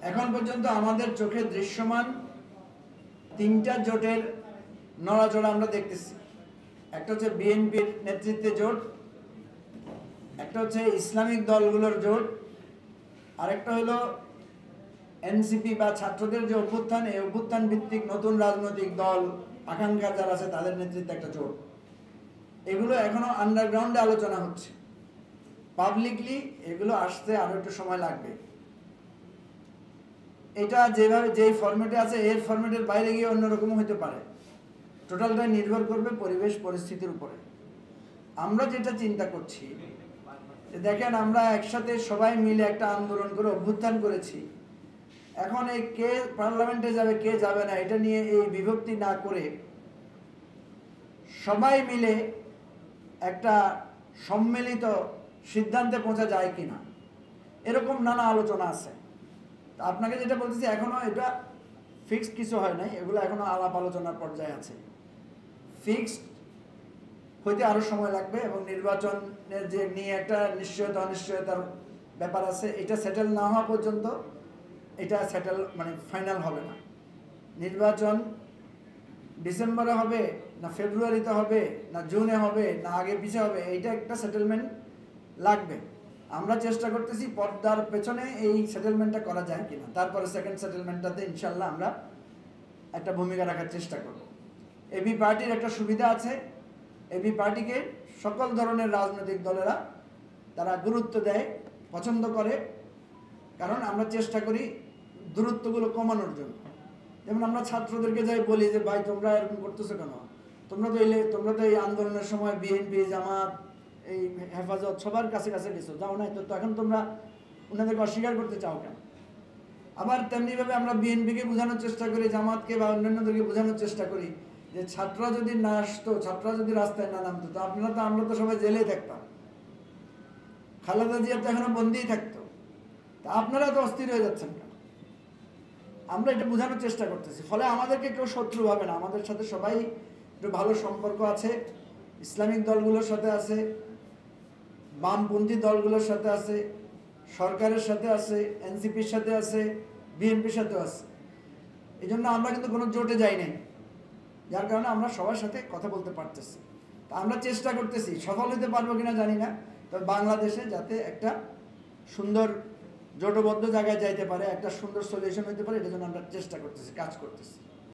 এখন পর্যন্ত আমাদের চোখে দৃশ্যমান তিনটা জোটের নড়াচড়া আমরা দেখতেছি। একটা হচ্ছে বিএনপির নেতৃত্বে জোট, একটা হচ্ছে ইসলামিক দলগুলোর জোট, আরেকটা হলো এনসিপি বা ছাত্রদের যে অভ্যুত্থান, এই অভ্যুত্থান ভিত্তিক নতুন রাজনৈতিক দল আকাঙ্ক্ষা যারা আছে তাদের নেতৃত্বে একটা জোট। এগুলো এখনো আন্ডারগ্রাউন্ডে আলোচনা হচ্ছে, পাবলিকলি এগুলো আসতে আরো একটু সময় লাগবে। এটা যেভাবে যেই ফরম্যাটে আছে এর ফরম্যাটের বাইরে গিয়ে অন্যরকম হতে পারে। টোটালটাই নির্ভর করবে পরিবেশ পরিস্থিতির উপরে। আমরা যেটা চিন্তা করছি, দেখেন আমরা একসাথে সবাই মিলে একটা আন্দোলন করে অভ্যুত্থান করেছি। এখন এই কে পার্লামেন্টে যাবে কে যাবে না এটা নিয়ে এই বিভক্তি না করে সবাই মিলে একটা সম্মিলিত সিদ্ধান্তে পৌঁছা যায় কিনা, এরকম নানা আলোচনা আছে। আপনাকে যেটা বলতেছি, এখনো এটা ফিক্সড কিছু হয় নাই, এগুলো এখনো আলাপ আলোচনার পর্যায়ে আছে। ফিক্সড হইতে আরো সময় লাগবে এবং নির্বাচনের যে নিয়ে একটা নিশ্চয়তা অনিশ্চয়তার ব্যাপার আছে, এটা সেটেল না হওয়া পর্যন্ত এটা সেটেল মানে ফাইনাল হবে না। নির্বাচন ডিসেম্বরে হবে না ফেব্রুয়ারিতে হবে না জুনে হবে না আগে পিছিয়ে হবে, এইটা একটা সেটেলমেন্ট লাগবে। আমরা চেষ্টা করতেছি পর্দার পেছনে এই সেটেলমেন্টটা করা যায় কিনা, তারপরে সেকেন্ড সেটেলমেন্টটাতে ইনশাল্লাহ আমরা একটা ভূমিকা রাখার চেষ্টা করব। এবি পার্টির একটা সুবিধা আছে, এবি পার্টিকে সকল ধরনের রাজনৈতিক দলেরা তারা গুরুত্ব দেয়, পছন্দ করে, কারণ আমরা চেষ্টা করি দূরত্বগুলো কমানোর জন্য। যেমন আমরা ছাত্রদেরকে যাই বলি যে ভাই তোমরা এরকম করতেছো কেন, তোমরা তো এই আন্দোলনের সময় বিএনপি জামাত এই হেফাজত সবার কাছে কাছে গেছো, যাও নাই তো এখন তোমরা ওনাদেরকে অস্বীকার করতে চাও কেন? আবার তেমনিভাবে আমরা বিএনপিকে বোঝানোর চেষ্টা করি, জামাতকে বা অন্যান্যদেরকে বোঝানোর চেষ্টা করি যে ছাত্ররা যদি না আসতো, ছাত্ররা যদি রাস্তায় না নামতো, তো আমরা তো সবাই জেলেই থাকতাম, খালেদা জিয়া তো এখনো বন্দিই থাকতো, তা আপনারা তো অস্থির হয়ে যাচ্ছেন কেন? আমরা এটা বোঝানোর চেষ্টা করতেছি। ফলে আমাদেরকে কেউ শত্রু ভাবে না, আমাদের সাথে সবাই একটু ভালো সম্পর্ক আছে। ইসলামিক দলগুলোর সাথে আছে, বামপন্থী দলগুলোর সাথে আছে, সরকারের সাথে আছে, এনসিপির সাথে আছে, বিএনপির সাথেও আছে। এই জন্য আমরা কিন্তু কোনো জোটে যাই নাই, যার কারণে আমরা সবার সাথে কথা বলতে পারতেছি। তা আমরা চেষ্টা করতেছি, সফল হতে পারবো কিনা জানি না, তবে বাংলাদেশে যাতে একটা সুন্দর জোটবদ্ধ জায়গায় যাইতে পারে, একটা সুন্দর সলিউশন হতে পারে, এটার জন্য আমরা চেষ্টা করতেছি, কাজ করতেছি।